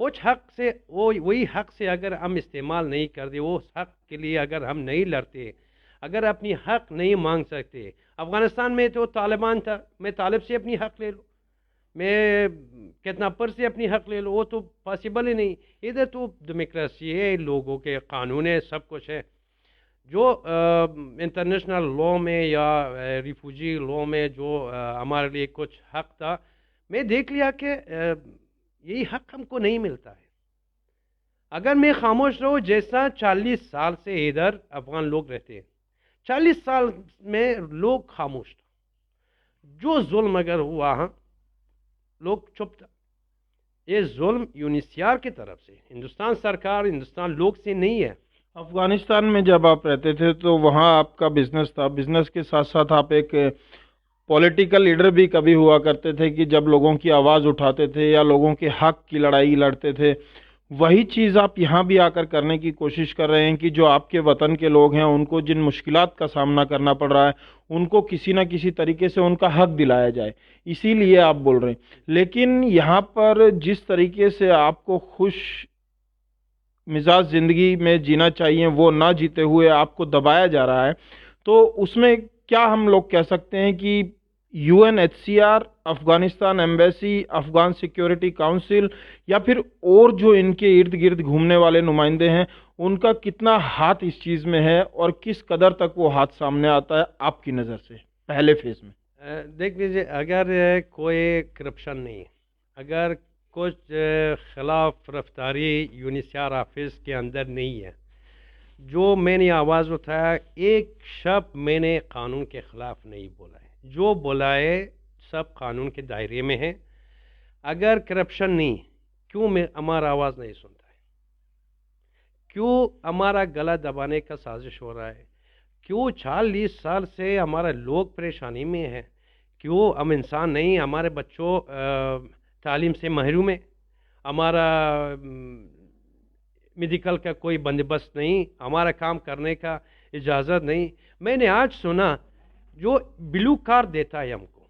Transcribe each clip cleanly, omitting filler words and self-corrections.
کچھ حق سے وہی حق سے اگر ہم استعمال نہیں کرتے، وہ حق کے لیے اگر ہم نہیں لڑتے، اگر اپنی حق نہیں مانگ سکتے. افغانستان میں تو طالبان تھا، میں طالب سے اپنی حق لے لوں، میں کڈنیپر سے اپنی حق لے لوں، وہ تو پاسبل ہی نہیں. ادھر تو ڈیموکریسی ہے، لوگوں کے قانون ہے، سب کچھ ہے. جو انٹرنیشنل لا میں یا ریفوجی لا میں جو ہمارے لیے کچھ حق تھا، میں دیکھ لیا کہ یہی حق ہم کو نہیں ملتا ہے. اگر میں خاموش رہوں، جیسا 40 سال سے ادھر افغان لوگ رہتے ہیں، 40 سال میں لوگ خاموش تھا. جو ظلم اگر ہوا ہاں لوگ چپ تھا. یہ ظلم یونیسیار کی طرف سے، ہندوستان سرکار، ہندوستان لوگ سے نہیں ہے. افغانستان میں جب آپ رہتے تھے تو وہاں آپ کا بزنس تھا، بزنس کے ساتھ ساتھ آپ ایک پولیٹیکل لیڈر بھی کبھی ہوا کرتے تھے کہ جب لوگوں کی آواز اٹھاتے تھے یا لوگوں کے حق کی لڑائی لڑتے تھے. وہی چیز آپ یہاں بھی آ کر کرنے کی کوشش کر رہے ہیں کہ جو آپ کے وطن کے لوگ ہیں ان کو جن مشکلات کا سامنا کرنا پڑ رہا ہے ان کو کسی نہ کسی طریقے سے ان کا حق دلایا جائے، اسی لیے آپ بول رہے ہیں. لیکن یہاں پر جس طریقے سے آپ کو خوش مزاج زندگی میں جینا چاہیے وہ نہ جیتے ہوئے آپ کو دبایا جا رہا ہے، تو اس میں کیا ہم لوگ کہہ سکتے ہیں کہ UNHCR، Afghanistan embassy, Afghan security council یا پھر اور جو ان کے ارد گرد گھومنے والے نمائندے ہیں ان کا کتنا ہاتھ اس چیز میں ہے اور کس قدر تک وہ ہاتھ سامنے آتا ہے آپ کی نظر سے پہلے فیز میں؟ دیکھ لیجیے، اگر کوئی کرپشن نہیں، اگر کچھ خلاف رفتاری یونیسیار آفس کے اندر نہیں ہے، جو میں نے آواز اٹھایا، ایک شب میں نے قانون کے خلاف نہیں بولا ہے. جو بولا ہے سب قانون کے دائرے میں ہے. اگر کرپشن نہیں، کیوں میں ہمارا آواز نہیں سنتا ہے؟ کیوں ہمارا گلا دبانے کا سازش ہو رہا ہے؟ کیوں 40 سال سے ہمارا لوگ پریشانی میں ہے؟ کیوں ہم انسان نہیں؟ ہمارے بچوں تعلیم سے محروم ہے، ہمارا میڈیکل کا کوئی بندوبست نہیں، ہمارا کام کرنے کا اجازت نہیں. میں نے آج سنا جو بلو کارڈ دیتا ہے ہم کو،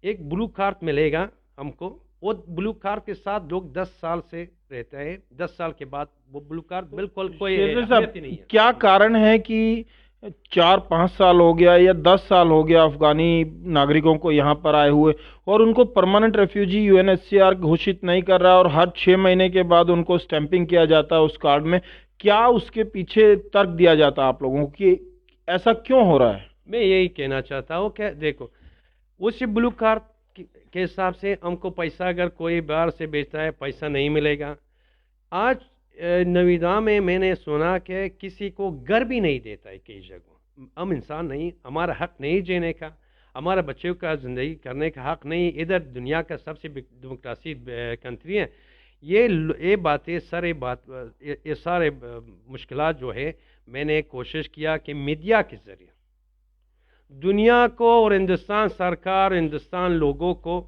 ایک بلو کارڈ ملے گا ہم کو، وہ بلو کارڈ کے ساتھ لوگ 10 سال سے رہتے ہیں، 10 سال کے بعد وہ بلو کارڈ بالکل کوئی اہمیت ہی نہیں ہے. کیا کارن ہے کہ 4-5 سال ہو گیا یا 10 سال ہو گیا افغانی ناگرکوں کو یہاں پر آئے ہوئے اور ان کو پرماننٹ ریفیوجی UNHCR گھوشت نہیں کر رہا اور ہر 6 مہینے کے بعد ان کو سٹیمپنگ کیا جاتا ہے اس کارڈ میں؟ کیا اس کے پیچھے ترک دیا جاتا آپ لوگوں کو کہ ایسا کیوں ہو رہا ہے؟ میں یہی کہنا چاہتا ہوں کہ دیکھو، اس بلو کارڈ کے حساب سے ہم کو پیسہ اگر کوئی باہر سے بیچتا ہے پیسہ نہیں ملے گا. آج نویدا میں نے سنا کہ کسی کو گھر بھی نہیں دیتا ہے کئی جگہوں. ہم انسان نہیں، ہمارا حق نہیں جینے کا، ہمارے بچوں کا زندگی کرنے کا حق نہیں. ادھر دنیا کا سب سے ڈیموکریسی کنٹری ہے. یہ باتیں یہ سارے مشکلات جو ہے، میں نے کوشش کیا کہ میڈیا کے ذریعے دنیا کو اور ہندوستان سرکار، ہندوستان لوگوں کو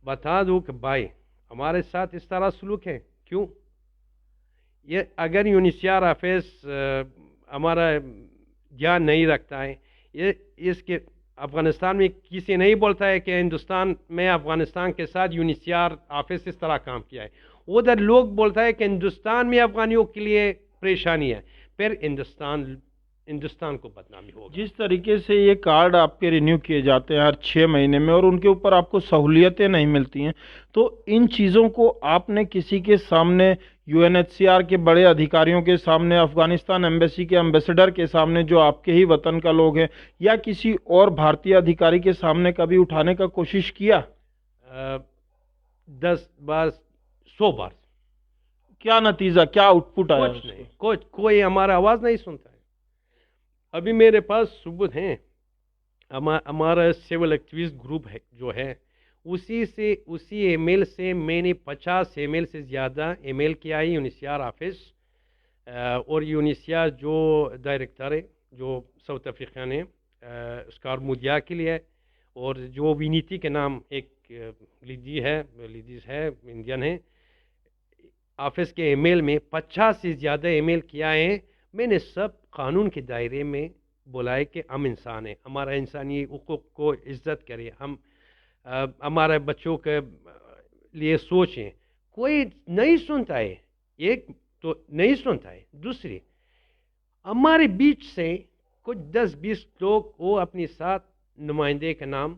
بتا دوں کہ بھائی ہمارے ساتھ اس طرح سلوک ہے. کیوں؟ یہ اگر یونیسیار آفس ہمارا دھیان نہیں رکھتا ہے، اس کے افغانستان میں کسی نہیں بولتا ہے کہ ہندوستان میں افغانستان کے ساتھ یونیسیار آفس اس طرح کام کیا ہے. ادھر لوگ بولتا ہے کہ ہندوستان میں افغانیوں کے لیے پریشانی ہے، پھر ہندوستان کو بدنامی ہوگی. جس طریقے سے یہ کارڈ آپ کے رینیو کیے جاتے ہیں ہر 6 مہینے میں اور ان کے اوپر آپ کو سہولیتیں نہیں ملتی ہیں، تو ان چیزوں کو آپ نے کسی کے سامنے، UNHCR کے بڑے ادھیکاریوں کے سامنے، افغانستان ایمبیسی کے ایمبیسڈر کے سامنے جو آپ کے ہی وطن کا لوگ ہیں، یا کسی اور بھارتی ادھیکاری کے سامنے کبھی اٹھانے کا کوشش کیا؟ 10 بار 100 بار. کیا نتیجہ، کیا آؤٹ پٹ آیا؟ کچھ نہیں، کوئی ہمارا آواز نہیں سنتا ہے. ابھی میرے پاس ثبوت ہیں. ہمارا سول ایکٹیوسٹ گروپ ہے جو ہے، اسی ای میل سے میں نے 50 ای میل سے زیادہ ای میل کیا ہے یونیسیار آفس. اور یونیسیار جو ڈائریکٹر ہے جو ساؤتھ افریقہ نے اسکار مودیا کے لیے، اور جو وینیتی کے نام ایک لیڈیز ہے انڈین ہے، آفس کے ای میل میں 50 سے زیادہ ای میل کیا ہے. میں نے سب قانون کے دائرے میں بولا ہے کہ ہم انسان ہیں، ہمارا انسانی حقوق کو عزت کریں، ہم ہمارے بچوں کے لیے سوچیں. کوئی نہیں سنتا ہے. ایک تو نہیں سنتا ہے. دوسری ہمارے بیچ سے کچھ 10-20 لوگ وہ اپنے ساتھ نمائندے کا نام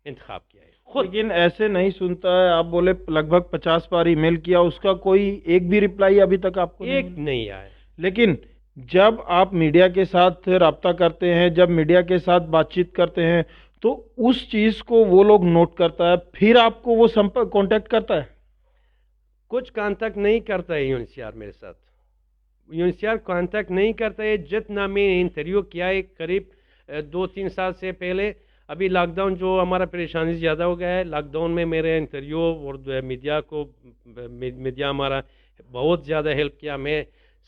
انتخاب کیا ہے خود. لیکن ایسے نہیں سنتا ہے. آپ بولے لگ بھگ 50 بار ای میل کیا, اس کا کوئی ایک بھی رپلائی ابھی تک آپ کو ایک نہیں آیا. لیکن جب آپ میڈیا کے ساتھ رابطہ کرتے ہیں, جب میڈیا کے ساتھ بات چیت کرتے ہیں, تو اس چیز کو وہ لوگ نوٹ کرتا ہے, پھر آپ کو وہ کانٹیکٹ کرتا ہے. کچھ کانٹیکٹ نہیں کرتا ہے UNHCR میرے ساتھ. UNHCR کانٹیکٹ نہیں کرتا ہے. جتنا میں انٹرویو کیا ہے قریب 2-3 سال سے پہلے, ابھی لاک ڈاؤن جو ہمارا پریشانی زیادہ ہو گیا ہے, لاک ڈاؤن میں میرے انٹرویو اور میڈیا ہمارا بہت زیادہ ہیلپ کیا. میں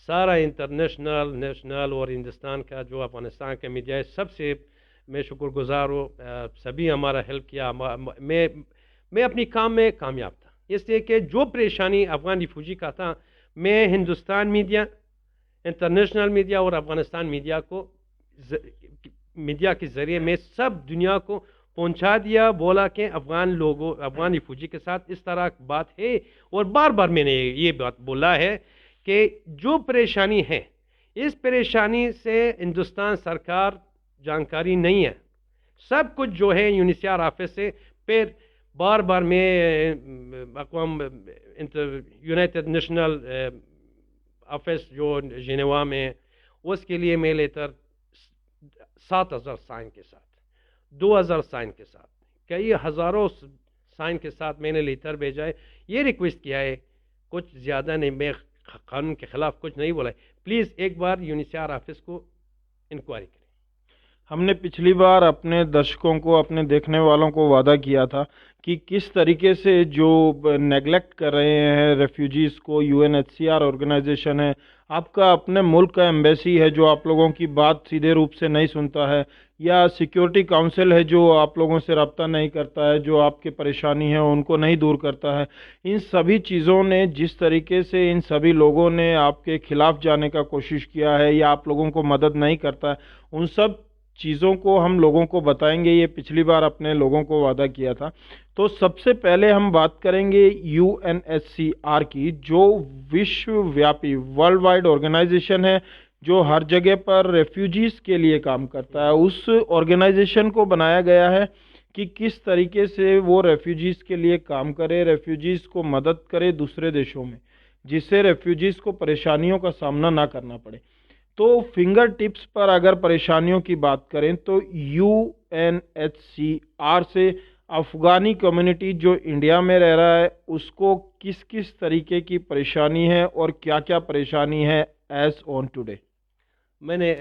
سارا انٹرنیشنل, نیشنل اور ہندوستان کا جو افغانستان کا میڈیا ہے سب سے میں شکر گزار ہوں. سبھی ہمارا ہیلپ کیا. میں اپنی کام میں کامیاب تھا, اس لیے کہ جو پریشانی افغان ریفوجی کا تھا, میں ہندوستان میڈیا, انٹرنیشنل میڈیا اور افغانستان میڈیا کے ذریعے میں سب دنیا کو پہنچا دیا. بولا کہ افغان ریفوجی کے ساتھ اس طرح بات ہے. اور بار بار میں نے یہ بات بولا ہے کہ جو پریشانی ہے, اس پریشانی سے ہندوستان سرکار جانکاری نہیں ہے. سب کچھ جو ہے UNHCR آفس سے. پھر بار بار میں یونائٹڈ نیشنل آفس جو جنیوا میں, اس کے لیے میں لیٹر 7,000 سائن کے ساتھ, 2,000 سائن کے ساتھ, کئی ہزاروں سائن کے ساتھ میں نے لیٹر بھیجا ہے. یہ ریکویسٹ کیا ہے, کچھ زیادہ نہیں, میں قانون کے خلاف کچھ نہیں بولا ہے. پلیز ایک بار UNHCR آفس کو انکوائری کریں. ہم نے پچھلی بار اپنے درشکوں کو, اپنے دیکھنے والوں کو وعدہ کیا تھا کہ کس طریقے سے جو نیگلیکٹ کر رہے ہیں ریفیوجیز کو UNHCR آرگنائزیشن ہے, آپ کا اپنے ملک کا ایمبیسی ہے جو آپ لوگوں کی بات سیدھے روپ سے نہیں سنتا ہے, یا سیکیورٹی کاؤنسل ہے جو آپ لوگوں سے رابطہ نہیں کرتا ہے, جو آپ کی پریشانی ہے ان کو نہیں دور کرتا ہے. ان سبھی چیزوں نے جس طریقے سے ان سبھی لوگوں نے آپ کے خلاف جانے کا کوشش کیا ہے یا آپ لوگوں کو مدد نہیں کرتا ہے, ان سب چیزوں کو ہم لوگوں کو بتائیں گے. یہ پچھلی بار اپنے لوگوں کو وعدہ کیا تھا. تو سب سے پہلے ہم بات کریں گے UNHCR کی, جو وشو ویاپی ورلڈ وائڈ آرگنائزیشن ہے جو ہر جگہ پر ریفیوجیز کے لیے کام کرتا ہے. اس آرگنائزیشن کو بنایا گیا ہے کہ کس طریقے سے وہ ریفیوجیز کے لیے کام کرے, ریفیوجیز کو مدد کرے دوسرے دیشوں میں, جس سے ریفیوجیز کو پریشانیوں کا سامنا نہ کرنا پڑے. تو فنگر ٹپس پر اگر پریشانیوں کی بات کریں تو UNHCR سے افغانی کمیونٹی جو انڈیا میں رہ رہا ہے اس کو کس کس طریقے کی پریشانی ہے اور کیا کیا پریشانی ہے ایز آن ٹوڈے. میں نے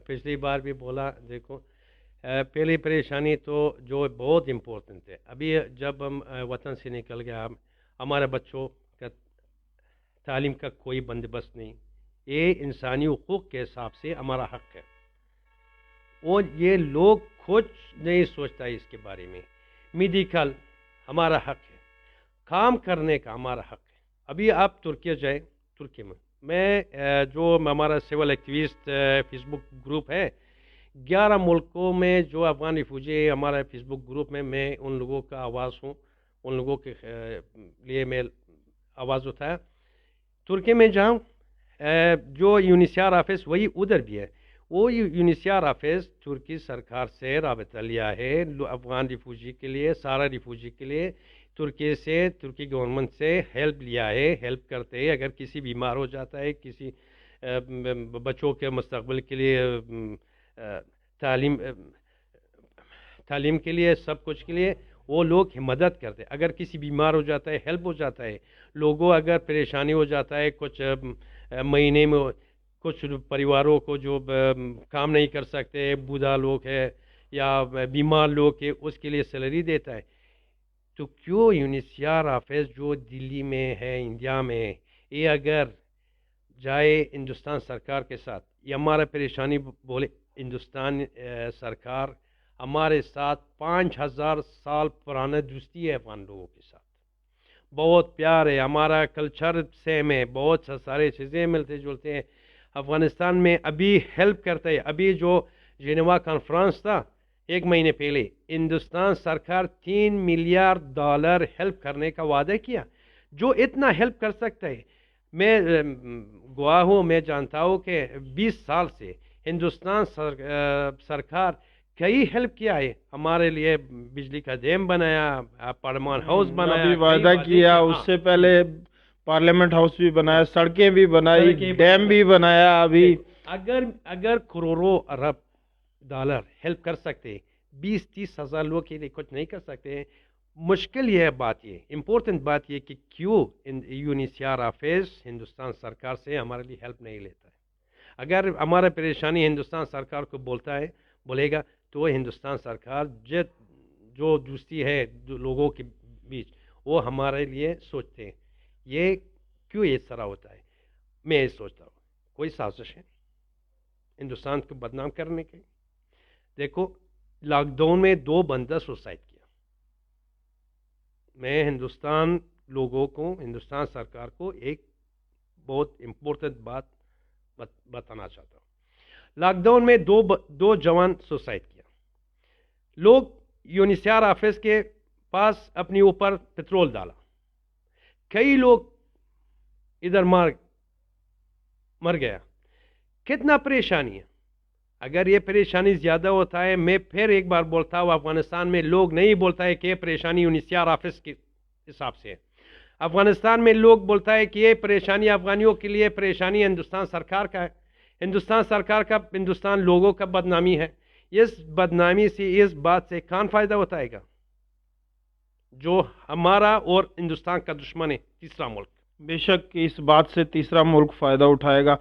پچھلی بار بھی بولا, دیکھو پہلی پریشانی تو جو بہت امپورٹنٹ ہے, ابھی جب ہم وطن سے نکل گیا, ہمارے بچوں کا تعلیم کا کوئی بندوبست نہیں. یہ انسانی حقوق کے حساب سے ہمارا حق ہے, اور یہ لوگ کچھ نہیں سوچتا اس کے بارے میں. میڈیکل ہمارا حق ہے, کام کرنے کا ہمارا حق ہے. ابھی آپ ترکی جائیں, ترکی میں جو ہمارا سول ایکٹیوسٹ فیس بک گروپ ہے, 11 ملکوں میں جو افغان ریفوجی ہمارا فیس بک گروپ میں ان لوگوں کا آواز ہوں, ان لوگوں کے لیے میں آواز اٹھایا. ترکی میں جاؤں, جو UNHCR آفس وہی ادھر بھی ہے. وہ UNHCR آفس ترکی سرکار سے رابطہ لیا ہے افغان ریفوجی کے لیے, سارا ریفوجی کے لیے. ترکی گورنمنٹ سے ہیلپ لیا ہے, ہیلپ کرتے ہیں. اگر کسی بیمار ہو جاتا ہے, کسی بچوں کے مستقبل کے لیے, تعلیم کے لیے, سب کچھ کے لیے وہ لوگ مدد کرتے ہیں. اگر کسی بیمار ہو جاتا ہے ہیلپ ہو جاتا ہے. لوگوں اگر پریشانی ہو جاتا ہے, کچھ مہینے میں کچھ پریواروں کو جو کام نہیں کر سکتے, بوڑھا لوگ ہے یا بیمار لوگ ہے, اس کے لیے سیلری دیتا ہے. تو کیوں UNHCR آفس جو دلی میں ہے, انڈیا میں, یہ اگر جائے ہندوستان سرکار کے ساتھ, یہ ہمارا پریشانی بولے, ہندوستان سرکار ہمارے ساتھ 5,000 سال پرانا دوستی ہے افغان لوگوں کے ساتھ, بہت پیار ہے. ہمارا کلچر سیم ہے, بہت سارے چیزیں ملتے جلتے ہیں. افغانستان میں ابھی ہیلپ کرتے ہیں. ابھی جو جنیوا کانفرنس تھا 1 مہینے پہلے, ہندوستان سرکار $3 ملیارڈ ہیلپ کرنے کا وعدہ کیا. جو اتنا ہیلپ کر سکتا ہے. میں گواہ ہوں, میں جانتا ہوں کہ 20 سال سے ہندوستان سرکار کئی ہیلپ کیا ہے ہمارے لیے. بجلی کا ڈیم بنایا, پارلیمان ہاؤس بنایا, ابھی وعدہ کیا, اس سے پہلے پارلیمنٹ ہاؤس بھی بنایا, سڑکیں بھی بنائی, ڈیم بھی بنایا. ابھی اگر کروڑوں ارب ڈالر ہیلپ کر سکتے, 20-30 ہزار لوگ کے لیے کچھ نہیں کر سکتے. مشکل یہ بات, یہ امپورٹنٹ بات یہ کہ کیوں UNHCR آفس ہندوستان سرکار سے ہمارے لیے ہیلپ نہیں لیتا ہے. اگر ہمارا پریشانی ہندوستان سرکار کو بولے گا تو ہندوستان سرکار جو دوستی ہے لوگوں کے بیچ, وہ ہمارے لیے سوچتے ہیں. یہ کیوں اس طرح ہوتا ہے؟ میں یہ سوچتا ہوں کوئی سازش ہے ہندوستان کو بدنام کرنے کی. دیکھو, لاک ڈاؤن میں 2 بندہ سوسائڈ کیا. میں ہندوستان لوگوں کو, ہندوستان سرکار کو ایک بہت امپورٹنٹ بات بتانا چاہتا ہوں. لاک ڈاؤن میں 2 جوان سوسائڈ کیا. لوگ UNHCR آفس کے پاس اپنے اوپر پیٹرول ڈالا, کئی لوگ ادھر مر گیا. کتنا پریشانی ہے. اگر یہ پریشانی زیادہ ہوتا ہے, میں پھر ایک بار بولتا ہوں, افغانستان میں لوگ نہیں بولتا ہے کہ یہ پریشانی UNHCR آفس کے حساب سے ہے. افغانستان میں لوگ بولتا ہے کہ یہ پریشانی افغانیوں کے لیے پریشانی ہندوستان سرکار کا ہے. ہندوستان سرکار کا ہندوستان لوگوں کا بدنامی ہے. اس بدنامی سے, اس بات سے کون فائدہ ہوتا ہے گا؟ جو ہمارا اور ہندوستان کا دشمن ہے, تیسرا ملک. بے شک اس بات سے تیسرا ملک فائدہ اٹھائے گا.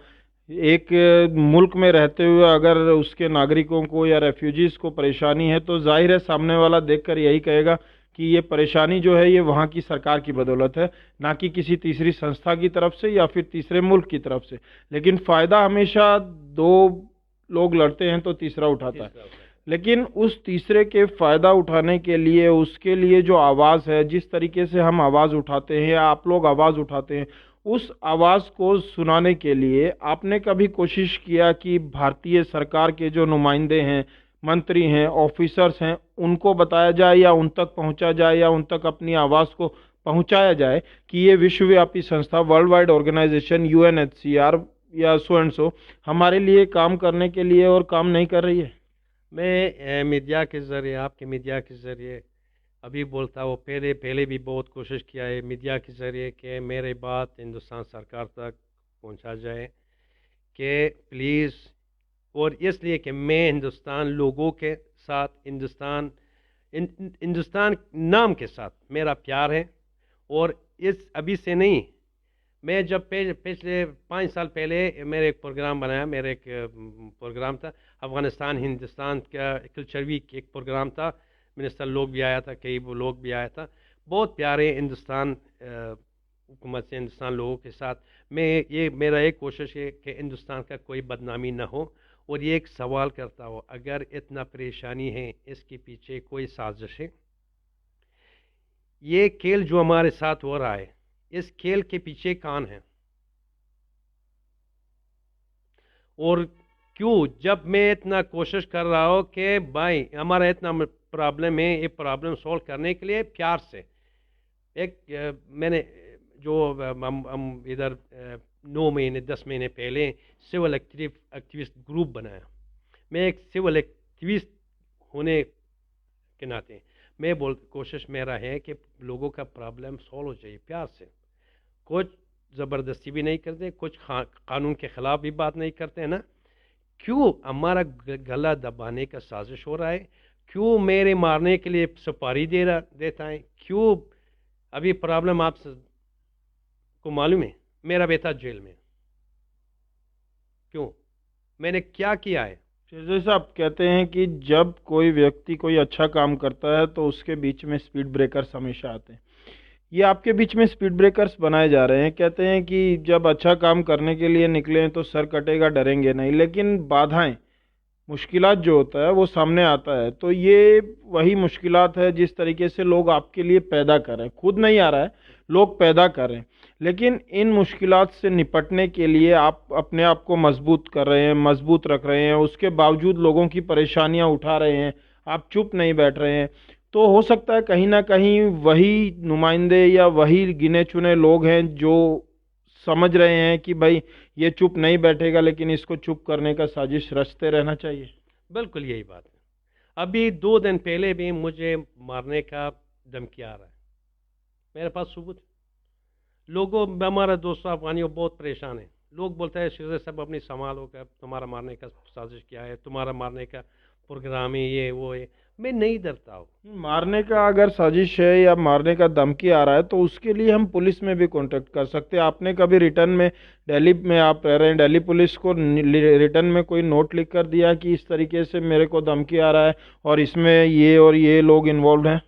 ایک ملک میں رہتے ہوئے اگر اس کے ناگرکوں کو یا ریفیوجیز کو پریشانی ہے تو ظاہر ہے سامنے والا دیکھ کر یہی کہے گا کہ یہ پریشانی جو ہے یہ وہاں کی سرکار کی بدولت ہے, نہ کہ کسی تیسری سنستھا کی طرف سے یا پھر تیسرے ملک کی طرف سے. لیکن فائدہ ہمیشہ 2 لوگ لڑتے ہیں تو تیسرا اٹھاتا ہے. لیکن اس تیسرے کے فائدہ اٹھانے کے لیے, اس کے لیے جو آواز ہے, جس طریقے سے ہم آواز اٹھاتے ہیں, آپ لوگ آواز اٹھاتے ہیں, اس آواز کو سنانے کے لیے آپ نے کبھی کوشش کیا کہ بھارتی سرکار کے جو نمائندے ہیں, منتری ہیں, آفیسرز ہیں, ان کو بتایا جائے یا ان تک پہنچا جائے یا ان تک اپنی آواز کو پہنچایا جائے کہ یہ وشو ویاپی سنستھا, ورلڈ وائڈ آرگنائزیشن UNHCR یا سو اینڈ سو ہمارے لیے کام کرنے کے لیے اور کام نہیں کر رہی ہے؟ میں میڈیا کے ذریعے, آپ کے میڈیا کے ذریعے ابھی بولتا ہوں, پہلے بھی بہت کوشش کیا ہے میڈیا کے ذریعے کہ میرے بات ہندوستان سرکار تک پہنچا جائے کہ پلیز. اور اس لیے کہ میں ہندوستان لوگوں کے ساتھ, ہندوستان نام کے ساتھ میرا پیار ہے. اور اس ابھی سے نہیں, میں جب پچھلے 5 سال پہلے میرے ایک پروگرام بنایا, میرے ایک پروگرام تھا افغانستان ہندوستان کا کلچر ویک, ایک پروگرام تھا. منسٹر لوگ بھی آیا تھا, کئی لوگ بھی آیا تھا. بہت پیارے ہندوستان حکومت سے, ہندوستان لوگوں کے ساتھ. میرا ایک کوشش ہے کہ ہندوستان کا کوئی بدنامی نہ ہو. اور یہ ایک سوال کرتا ہوں, اگر اتنا پریشانی ہے, اس کے پیچھے کوئی سازش ہے؟ یہ کھیل جو ہمارے ساتھ ہو رہا ہے, اس کھیل کے پیچھے کون ہے؟ اور کیوں جب میں اتنا کوشش کر رہا ہوں کہ بھائی ہمارا اتنا پرابلم ہے, یہ پرابلم سولو کرنے کے لیے پیار سے میں نے جو ہم ادھر 9 مہینے 10 مہینے پہلے سول ایکٹیوسٹ گروپ بنایا. میں ایک سول ایکٹیوسٹ ہونے کے ناطے میں کوشش میرا ہے کہ لوگوں کا پرابلم سولو ہو جائے پیار سے. کچھ زبردستی بھی نہیں کرتے, کچھ قانون کے خلاف بھی بات نہیں کرتے ہیں نا. کیوں ہمارا گلا دبانے کا سازش ہو رہا ہے؟ کیوں میرے مارنے کے لیے سپاری دیتا ہے؟ کیوں ابھی پرابلم آپ کو معلوم ہے, میرا بیٹا جیل میں. کیوں؟ میں نے کیا کیا ہے؟ شہزاد صاحب کہتے ہیں کہ جب کوئی ویکتی کوئی اچھا کام کرتا ہے تو اس کے بیچ میں سپیڈ بریکرز ہمیشہ آتے ہیں. یہ آپ کے بیچ میں سپیڈ بریکرز بنائے جا رہے ہیں. کہتے ہیں کہ جب اچھا کام کرنے کے لیے نکلیں تو سر کٹے گا, ڈریں گے نہیں, لیکن بادھائیں, مشکلات جو ہوتا ہے وہ سامنے آتا ہے. تو یہ وہی مشکلات ہے جس طریقے سے لوگ آپ کے لیے پیدا کر رہے ہیں. خود نہیں آ رہا ہے, لوگ پیدا کر رہے ہیں. لیکن ان مشکلات سے نپٹنے کے لیے آپ اپنے آپ کو مضبوط کر رہے ہیں, مضبوط رکھ رہے ہیں. اس کے باوجود لوگوں کی پریشانیاں اٹھا رہے ہیں, آپ چپ نہیں بیٹھ رہے ہیں. تو ہو سکتا ہے کہیں نہ کہیں وہی نمائندے یا وہی گنے چنے لوگ ہیں جو سمجھ رہے ہیں کہ بھائی یہ چپ نہیں بیٹھے گا، لیکن اس کو چپ کرنے کا سازش رچتے رہنا چاہیے۔ بالکل یہی بات ہے۔ ابھی 2 دن پہلے بھی مجھے مارنے کا دھمکی آ رہا ہے، میرے پاس ثبوت ہے۔ لوگوں، ہمارا دوست افغانیوں بہت پریشان ہیں، لوگ بولتے ہیں شیخ صاحب اپنی سنبھالو کا، تمہارا مارنے کا سازش کیا ہے، تمہارا مارنے کا پروگرام ہے، یہ وہ ہے۔ میں نہیں ڈرتا ہوں۔ مارنے کا اگر سازش ہے یا مارنے کا دھمکی آ رہا ہے تو اس کے لیے ہم پولیس میں بھی کانٹیکٹ کر سکتے ہیں۔ آپ نے کبھی ریٹرن میں، دہلی میں آپ رہ رہے ہیں، دہلی پولیس کو ریٹرن میں کوئی نوٹ لکھ کر دیا کہ اس طریقے سے میرے کو دھمکی آ رہا ہے اور اس میں یہ اور یہ لوگ انوالوڈ ہیں؟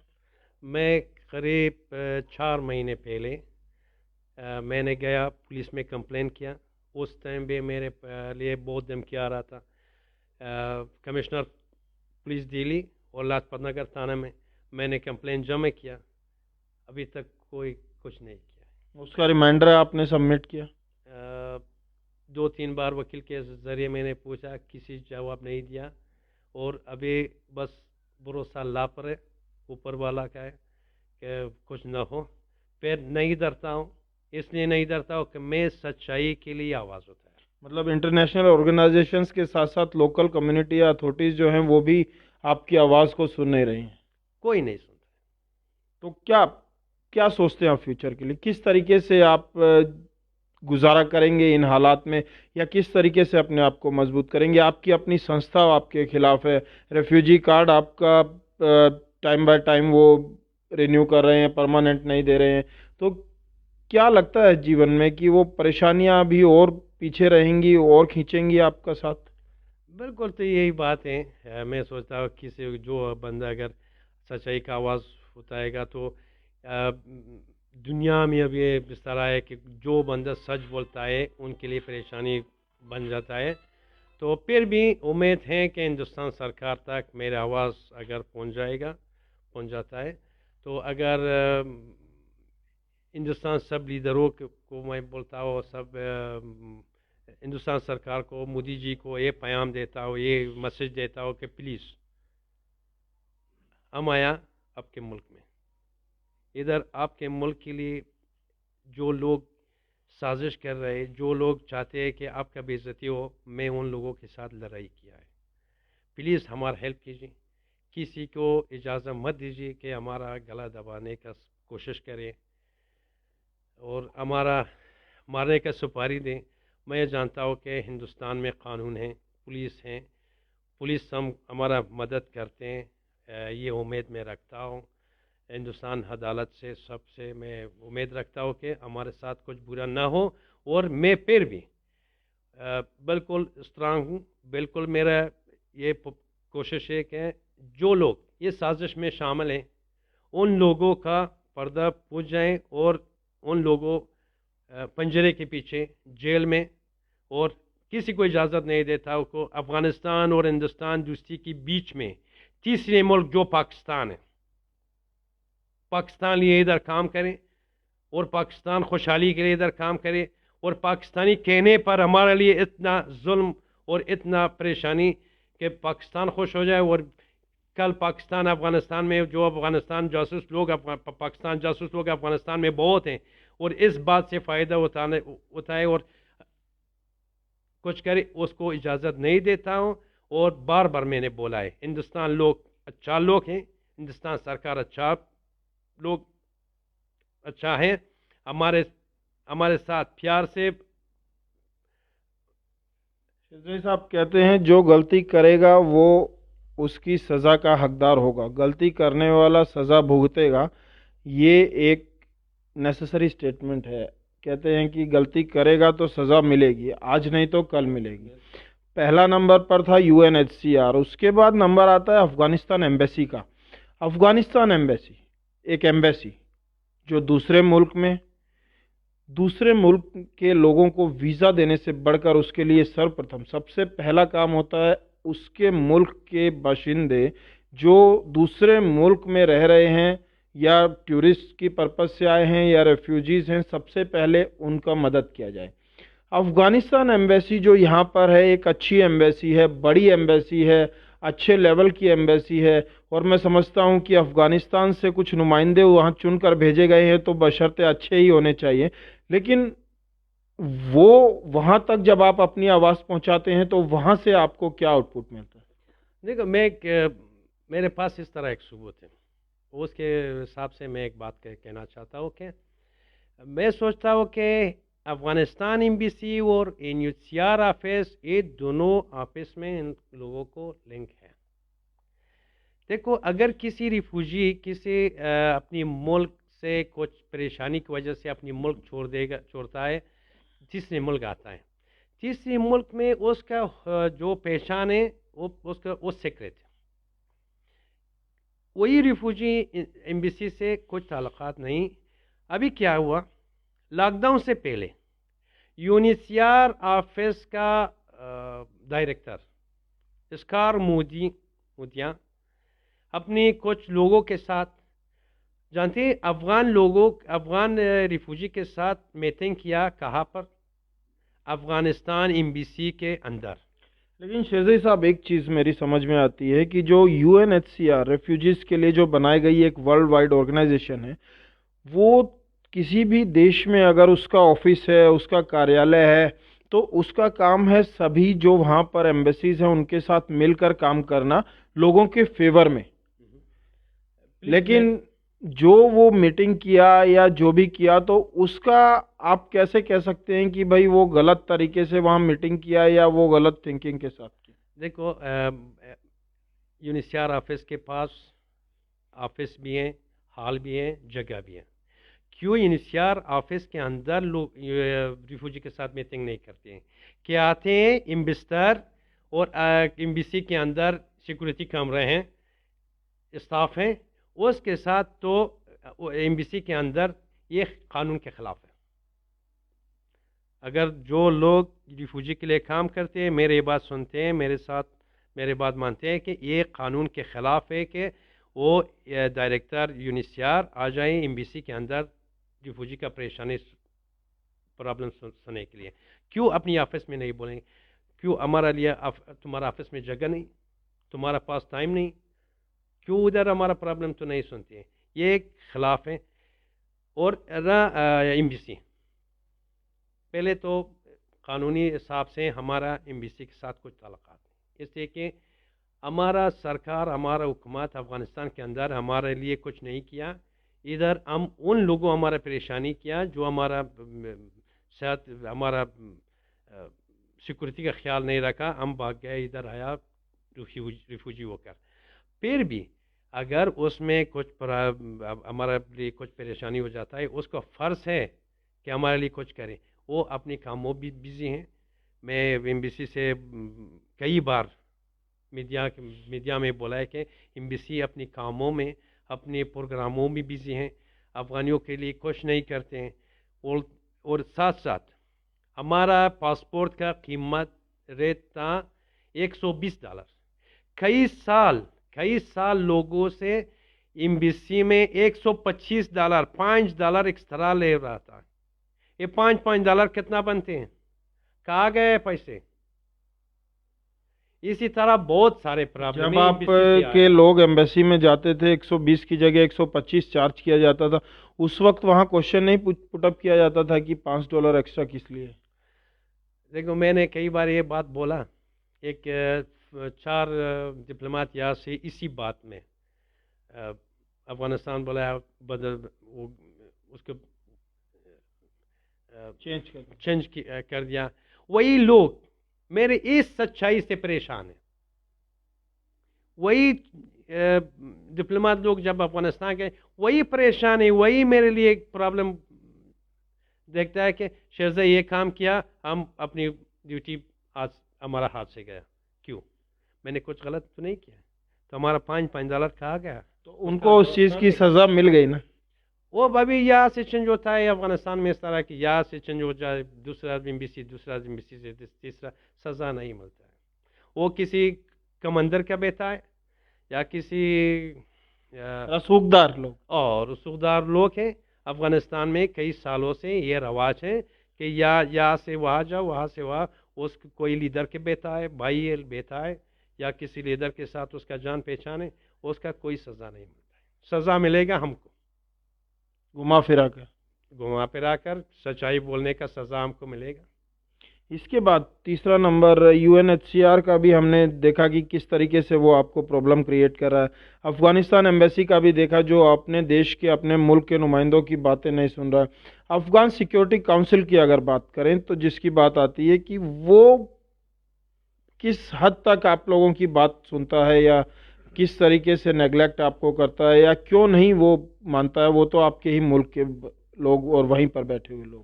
میں قریب 4 مہینے پہلے میں نے گیا پولیس میں کمپلین کیا۔ اس ٹائم بھی میرے لیے بہت دھمکی آ رہا تھا۔ کمشنر پولیس دہلی اور لاجپت نگر تھانہ میں نے کمپلین جمع کیا، ابھی تک کوئی کچھ نہیں کیا۔ اس کا ریمائنڈر آپ نے سبمٹ کیا؟ 2-3 بار وکیل کے ذریعے میں نے پوچھا، کسی جواب نہیں دیا، اور ابھی بس بھروسہ لا پر ہے، اوپر والا کا ہے کہ کچھ نہ ہو۔ پھر نہیں ڈرتا ہوں، اس لیے نہیں ڈرتا ہوں کہ میں سچائی کے لیے آواز اٹھایا۔ مطلب انٹرنیشنل آرگنائزیشنز کے ساتھ ساتھ لوکل کمیونٹی یا اتھارٹیز جو ہیں وہ بھی آپ کی آواز کو سن نہیں رہی ہیں؟ کوئی نہیں سنتا۔ تو کیا سوچتے ہیں آپ فیوچر کے لیے؟ کس طریقے سے آپ گزارا کریں گے ان حالات میں، یا کس طریقے سے اپنے آپ کو مضبوط کریں گے؟ آپ کی اپنی سنستھا آپ کے خلاف ہے، ریفیوجی کارڈ آپ کا ٹائم بائی ٹائم وہ رینیو کر رہے ہیں، پرماننٹ نہیں دے رہے ہیں، تو کیا لگتا ہے جیون میں کہ وہ پریشانیاں بھی اور پیچھے رہیں گی اور کھینچیں گی آپ کا ساتھ؟ بالکل، تو یہی بات ہے۔ میں سوچتا ہوں کسی جو بندہ اگر سچائی کا آواز اٹھائے گا تو دنیا میں اب یہ اس طرح ہے کہ جو بندہ سچ بولتا ہے ان کے لیے پریشانی بن جاتا ہے۔ تو پھر بھی امید ہے کہ ہندوستان سرکار تک میرا آواز اگر پہنچ جاتا ہے، تو اگر ہندوستان سب لیڈروں کو میں بولتا ہوں، سب ہندوستان سرکار کو، مودی جی کو یہ پیام دیتا ہوں، یہ میسج دیتا ہوں کہ پلیز ہم آیا آپ کے ملک میں، ادھر آپ کے ملک کے لیے جو لوگ سازش کر رہے، جو لوگ چاہتے ہیں کہ آپ کا بے عزتی ہو، میں ان لوگوں کے ساتھ لڑائی کیا ہے۔ پلیز ہمارا ہیلپ کیجیے، کسی کو اجازت مت دیجیے کہ ہمارا گلا دبانے کا کوشش کرے اور ہمارا مارنے کا سپاری دیں۔ میں جانتا ہوں کہ ہندوستان میں قانون ہیں، پولیس ہمارا مدد کرتے ہیں، یہ امید میں رکھتا ہوں۔ ہندوستان عدالت سے سب سے میں امید رکھتا ہوں کہ ہمارے ساتھ کچھ برا نہ ہو، اور میں پھر بھی بالکل اسٹرانگ ہوں۔ بالکل میرا یہ کوشش ہے کہ جو لوگ یہ سازش میں شامل ہیں ان لوگوں کا پردہ پوچھ جائیں، اور ان لوگوں پنجرے کے پیچھے، جیل میں، اور کسی کو اجازت نہیں دیتا ہوں کو افغانستان اور ہندوستان دوستی کے بیچ میں تیسرے ملک جو پاکستان ہے، پاکستان لیے ادھر کام کریں، اور پاکستان خوشحالی کے لیے ادھر کام کرے، اور پاکستانی کہنے پر ہمارے لیے اتنا ظلم اور اتنا پریشانی کہ پاکستان خوش ہو جائے، اور کل پاکستان افغانستان میں جو افغانستان جاسوس لوگ، پاکستان جاسوس لوگ افغانستان میں بہت ہیں، اور اس بات سے فائدہ اٹھائے اور کچھ کرے، اس کو اجازت نہیں دیتا ہوں۔ اور بار بار میں نے بولا ہے، ہندوستان لوگ اچھا لوگ ہیں، ہندوستان سرکار اچھا ہے، ہمارے ساتھ پیار سے۔ شیخ صاحب کہتے ہیں جو غلطی کرے گا وہ اس کی سزا کا حقدار ہوگا، غلطی کرنے والا سزا بھگتے گا، یہ ایک نیسسری سٹیٹمنٹ ہے۔ کہتے ہیں کہ غلطی کرے گا تو سزا ملے گی، آج نہیں تو کل ملے گی۔ پہلا نمبر پر تھا UNHCR، اس کے بعد نمبر آتا ہے افغانستان ایمبیسی کا۔ افغانستان ایمبیسی ایک ایمبیسی جو دوسرے ملک میں دوسرے ملک کے لوگوں کو ویزا دینے سے بڑھ کر اس کے لیے سرپرتھم سب سے پہلا کام ہوتا ہے اس کے ملک کے باشندے جو دوسرے ملک میں رہ رہے ہیں یا ٹورسٹ کی پرپس سے آئے ہیں یا ریفیوجیز ہیں، سب سے پہلے ان کا مدد کیا جائے۔ افغانستان ایمبیسی جو یہاں پر ہے ایک اچھی ایمبیسی ہے، بڑی ایمبیسی ہے، اچھے لیول کی ایمبیسی ہے، اور میں سمجھتا ہوں کہ افغانستان سے کچھ نمائندے وہاں چن کر بھیجے گئے ہیں تو بشرطِ اچھے ہی ہونے چاہیے، لیکن وہ وہاں تک جب آپ اپنی آواز پہنچاتے ہیں تو وہاں سے آپ کو کیا آؤٹ پٹ ملتا ہے؟ دیکھو میرے پاس اس طرح ایک ثبوت ہے، اس کے حساب سے میں ایک بات کہنا چاہتا ہوں کہ میں سوچتا ہوں کہ افغانستان ایمبیسی اور UNHCR آفس، یہ دونوں آفس میں ان لوگوں کو لنک ہے۔ دیکھو اگر کسی ریفوجی کسی اپنی ملک سے کچھ پریشانی کی وجہ سے اپنی ملک چھوڑتا ہے، تیسرے ملک آتا ہے، تیسرے ملک میں اس کا جو پہچان ہے وہ سیکرٹ ہے، وہی ریفوجی ایمبیسی سے کچھ تعلقات نہیں۔ ابھی کیا ہوا، لاک ڈاؤن سے پہلے UNHCR آفس کا ڈائریکٹر اسکار مودیاں اپنی کچھ لوگوں کے ساتھ، جانتے ہیں افغان ریفوجی کے ساتھ میٹنگ کیا، کہاں پر؟ افغانستان ایمبیسی کے اندر۔ لیکن شیرزئی صاحب، ایک چیز میری سمجھ میں آتی ہے کہ جو UNHCR ریفیوجیز کے لیے جو بنائی گئی ایک ورلڈ وائڈ آرگنائزیشن ہے، وہ کسی بھی دیش میں اگر اس کا آفس ہے، اس کا کاریالے ہے، تو اس کا کام ہے سبھی جو وہاں پر ایمبیسیز ہیں ان کے ساتھ مل کر کام کرنا لوگوں کے فیور میں۔ لیکن جو وہ میٹنگ کیا یا جو بھی کیا، تو اس کا آپ کیسے کہہ سکتے ہیں کہ بھائی وہ غلط طریقے سے وہاں میٹنگ کیا یا وہ غلط تھنکنگ کے ساتھ کی؟ دیکھو UNHCR آفس کے پاس آفس بھی ہیں، ہال بھی ہیں، جگہ بھی ہیں۔ کیوں UNHCR آفس کے اندر لوگ ریفوجی کے ساتھ میٹنگ نہیں کرتے ہیں؟ کیا آتے ہیں ایمبیسڈر اور ایمبیسی کے اندر سیکورٹی کیمرے ہیں، اسٹاف ہیں، اس کے ساتھ، تو ایمبیسی کے اندر یہ قانون کے خلاف ہے۔ اگر جو لوگ ریفوجی کے لیے کام کرتے ہیں، میرے بات سنتے ہیں، میرے بات مانتے ہیں کہ یہ قانون کے خلاف ہے کہ وہ ڈائریکٹر UNHCR آ جائیں ایمبیسی کے اندر ریفوجی کا پریشانی پرابلم سننے کے لیے۔ کیوں اپنی آفس میں نہیں بولیں گے؟ کیوں ہمارا لیے تمہارا آفس میں جگہ نہیں، تمہارا پاس ٹائم نہیں، کیوں ادھر ہمارا پرابلم تو نہیں سنتے ہیں؟ یہ خلاف ہے۔ اور ایمبیسی پہلے تو قانونی حساب سے ہمارا ایمبیسی کے ساتھ کچھ تعلقات نہیں، اس لیے کہ ہمارا سرکار، ہمارا حکومت افغانستان کے اندر ہمارے لیے کچھ نہیں کیا۔ ادھر ہم ان لوگوں ہمارا پریشانی کیا جو ہمارا صحت، ہمارا سیکورٹی کا خیال نہیں رکھا، ہم بھاگ گئے، ادھر آیا ریفوجی ہو کر۔ پھر بھی اگر اس میں کچھ ہمارے لیے کچھ پریشانی ہو جاتا ہے، اس کا فرض ہے کہ ہمارے لیے کچھ کریں۔ وہ اپنی کاموں بھی بزی ہیں۔ میں ایمبیسی سے کئی بار میڈیا میں بولا ہے کہ ایمبیسی اپنی کاموں میں، اپنے پروگراموں میں بزی ہیں، افغانیوں کے لیے کچھ نہیں کرتے ہیں۔ اور ساتھ ساتھ ہمارا پاسپورٹ کا قیمت ریٹ تھا $120۔ کئی سال لوگوں سے ایمبیسی میں $125، $5 ایکسٹرا لے رہا تھا۔ یہ $5 کتنا بنتے ہیں؟ کہاں گئے پیسے؟ اسی طرح بہت سارے پرابلم۔ جب آپ کے لوگ ایمبیسی میں جاتے تھے 120 کی جگہ 125 چارج کیا جاتا تھا، اس وقت وہاں کوشچن نہیں پٹ اپ کیا جاتا تھا کہ $5 ایکسٹرا کس لیے؟ دیکھو میں نے کئی بار یہ بات بولا، ایک 4 ڈپلومات یہاں سے اسی بات میں افغانستان بولا اس کو چینج کر دیا۔ وہی لوگ میرے اس سچائی سے پریشان ہیں، وہی ڈپلومات لوگ جب افغانستان کے وہی پریشان ہے، وہی میرے لیے ایک پرابلم دیکھتا ہے کہ شیرزئی یہ کام کیا، ہم اپنی ڈیوٹی ہمارا ہاتھ سے گیا۔ کیوں؟ میں نے کچھ غلط تو نہیں کیا، تو ہمارا $5 کہاں گیا؟ تو ان کو اس چیز کی سزا مل گئی نا؟ وہ ابھی یہاں سے چینج ہوتا ہے افغانستان میں، اس طرح کی یہاں سے چینج ہو جائے، دوسرا ایمبیسی سے تیسرا، سزا نہیں ملتا ہے۔ وہ کسی کمندر کا بیٹا ہے یا کسی رسوخدار لوگ ہیں۔ افغانستان میں کئی سالوں سے یہ رواج ہے کہ یہاں سے وہاں جاؤ، وہاں سے وہاں، اس کوئی لیڈر کے بیٹا ہے، بھائی بیٹا ہے، یا کسی لیڈر کے ساتھ اس کا جان پہچان ہے، اس کا کوئی سزا نہیں ملتا ہے. سزا ملے گا ہم کو گھما پھرا کر سچائی بولنے کا سزا ہم کو ملے گا. اس کے بعد تیسرا نمبر UNHCR کا بھی ہم نے دیکھا کہ کس طریقے سے وہ آپ کو پرابلم کریٹ کر رہا ہے. افغانستان ایمبیسی کا بھی دیکھا جو اپنے دیش کے اپنے ملک کے نمائندوں کی باتیں نہیں سن رہا ہے. افغان سیکیورٹی کونسل کی اگر بات کریں تو جس کی بات آتی ہے کہ وہ کس حد تک آپ لوگوں کی بات سنتا ہے یا کس طریقے سے نیگلیکٹ آپ کو کرتا ہے یا کیوں نہیں وہ مانتا ہے. وہ تو آپ کے ہی ملک کے لوگ اور وہیں پر بیٹھے ہوئے لوگ.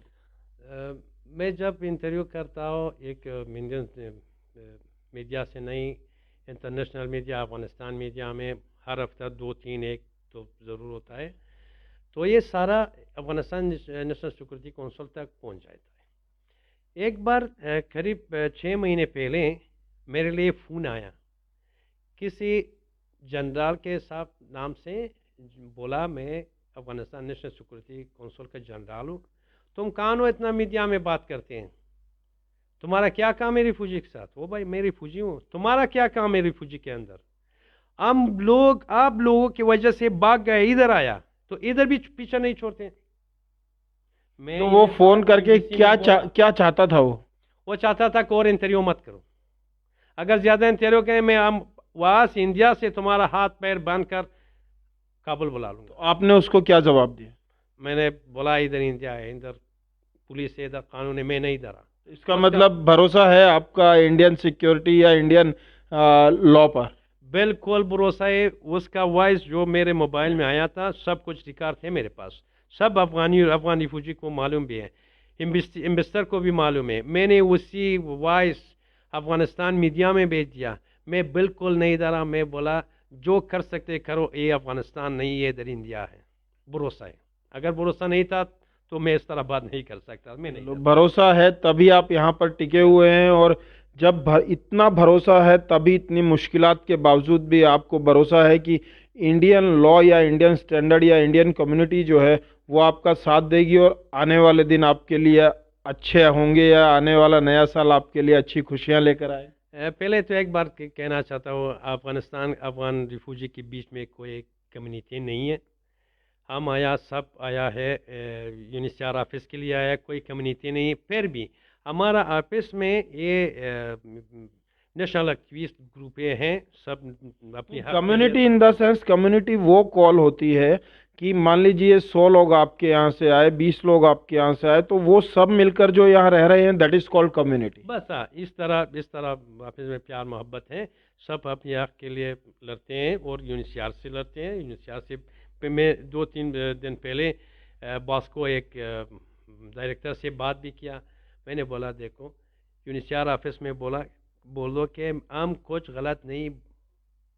میں جب انٹرویو کرتا ہوں ایک میڈیا سے نہیں، انٹرنیشنل میڈیا، افغانستان میڈیا میں ہر ہفتہ 2-3 ایک تو ضرور ہوتا ہے، تو یہ سارا افغانستان نیشنل سیکورٹی کونسل تک پہنچ جاتا ہے. ایک بار قریب 6 مہینے پہلے میرے لیے فون آیا کسی جنرل کے صاحب نام سے، بولا میں افغانستان نیشنل سیکورٹی کونسل کا جنرل ہوں، تم کون ہو اتنا میڈیا میں بات کرتے ہیں، تمہارا کیا کام ہے ریفوجی کے ساتھ؟ وہ بھائی میں ریفوجی ہوں، تمہارا کیا کام ہے ریفوجی کے اندر؟ آپ لوگوں کی وجہ سے بھاگ گئے، ادھر آیا تو ادھر بھی پیچھے نہیں چھوڑتے. میں تو وہ فون کر کے کیا چاہتا تھا؟ وہ چاہتا تھا کہ اور انٹرویو مت کرو، اگر زیادہ انٹرویو کریں میں وہاں سے انڈیا سے تمہارا ہاتھ پیر باندھ کر کابل بلا لوں گا. آپ نے اس کو کیا جواب دیا؟ میں نے بولا ادھر انڈیا ہے، ادھر پولیس ہے، ادھر قانون ہے، میں نہیں ڈرا. اس کا مطلب بھروسہ ہے آپ کا انڈین سیکیورٹی یا انڈین لا پر؟ بالکل بھروسہ ہے. اس کا وائس جو میرے موبائل میں آیا تھا سب کچھ ریکارڈ تھے میرے پاس، سب افغان ریفوجی کو معلوم بھی ہے، امبیسڈر کو بھی معلوم ہے. میں نے اسی وائس افغانستان میڈیا میں بھیج دیا. میں بالکل نہیں ڈرا، میں بولا جو کر سکتے کرو، یہ افغانستان نہیں ہے، ادھر انڈیا ہے. بھروسہ ہے، اگر بھروسہ نہیں تھا تو میں اس طرح بات نہیں کر سکتا. میں نہیں، بھروسہ ہے تبھی آپ یہاں پر ٹکے ہوئے ہیں، اور جب اتنا بھروسہ ہے تبھی اتنی مشکلات کے باوجود بھی آپ کو بھروسہ ہے کہ انڈین لا یا انڈین سٹینڈرڈ یا انڈین کمیونٹی جو ہے وہ آپ کا ساتھ دے گی اور آنے والے دن آپ کے لیے اچھے ہوں گے یا آنے والا نیا سال آپ کے لیے اچھی خوشیاں لے کر آئے. پہلے تو ایک بار کہنا چاہتا ہوں، افغان ریفوجی کے بیچ میں کوئی کمیونٹی نہیں ہے. ہم سب آیا ہے UNHCR آفس کے لیے آیا، کوئی کمیونٹی نہیں. پھر بھی ہمارا آفس میں یہ نیشنل ایکٹیوسٹ گروپ ہیں، سب اپنی community in the sense community وہ کال ہوتی ہے کہ مان لیجئے 100 لوگ آپ کے یہاں سے آئے، 20 لوگ آپ کے یہاں سے آئے، تو وہ سب مل کر جو یہاں رہ رہے ہیں دیٹ از کالڈ کمیونٹی. بس اس طرح آفس میں پیار محبت ہے، سب اپنے حق کے لیے لڑتے ہیں اور UNHCR سے لڑتے ہیں. UNHCR سے میں 2-3 دن پہلے باس کو ایک ڈائریکٹر سے بات بھی کیا. میں نے بولا دیکھو UNHCR آفس میں بولو کہ ہم کچھ غلط نہیں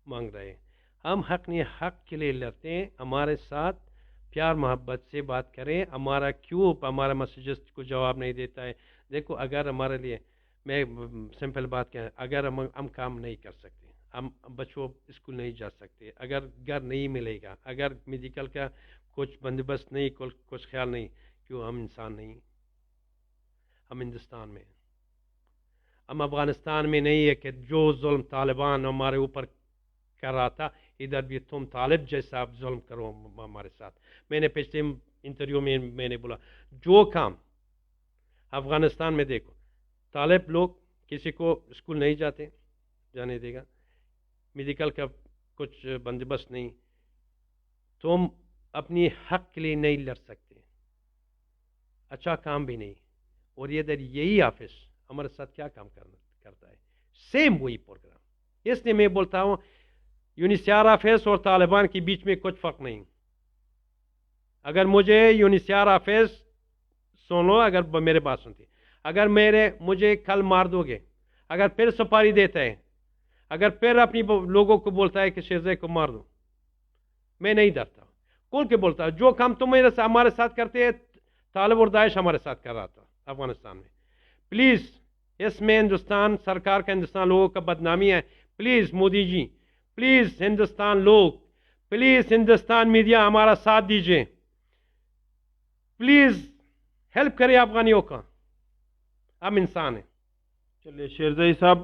مانگ رہے، ہم حق کے لیے لڑتے ہیں، ہمارے ساتھ پیار محبت سے بات کریں. ہمارا میسیجز کو جواب نہیں دیتا ہے. دیکھو اگر ہمارے لیے، میں سمپل بات کہیں، اگر ہم کام نہیں کر سکتے، ہم بچوں اسکول نہیں جا سکتے، اگر گھر نہیں ملے گا، اگر میڈیکل کا کچھ بندوبست نہیں، کچھ خیال نہیں، کیوں ہم انسان نہیں؟ ہم ہندوستان میں، ہم افغانستان میں نہیں ہے کہ جو ظلم طالبان ہمارے اوپر کر رہا تھا ادھر بھی تم طالب جیسا آپ ظلم کرو ہمارے ساتھ. میں نے پچھلے انٹرویو میں نے بولا جو کام افغانستان میں دیکھو، طالب لوگ کسی کو اسکول نہیں جانے دے گا، میڈیکل کا کچھ بندوبست نہیں، تم اپنی حق کے لیے نہیں لڑ سکتے، اچھا کام بھی نہیں. اور یہی آفس ہمارے ساتھ کیا کام کرتا ہے، سیم وہی پروگرام. اس لیے میں بولتا ہوں UNHCR آفس اور طالبان کے بیچ میں کچھ فرق نہیں. اگر مجھے UNHCR آفس سن لو، اگر میرے بات سنتے، اگر مجھے کل مار دو گے، اگر پھر سپاری دیتا ہے، اگر پھر اپنی لوگوں کو بولتا ہے کہ شیرزے کو مار دو، میں نہیں ڈرتا. کون کے بولتا ہے؟ جو کام تم ہمارے ساتھ کرتے ہیں، طالب اور داعش ہمارے ساتھ کر رہا تھا افغانستان میں. پلیز اس میں ہندوستان سرکار کا، ہندوستان لوگوں کا بدنامی ہے. پلیز مودی جی، پلیز ہندوستان لوگ، پلیز ہندوستان میڈیا ہمارا ساتھ دیجئے، پلیز ہیلپ کرے افغانیوں کا، ہم انسان ہیں. چلیے شیرزئی صاحب،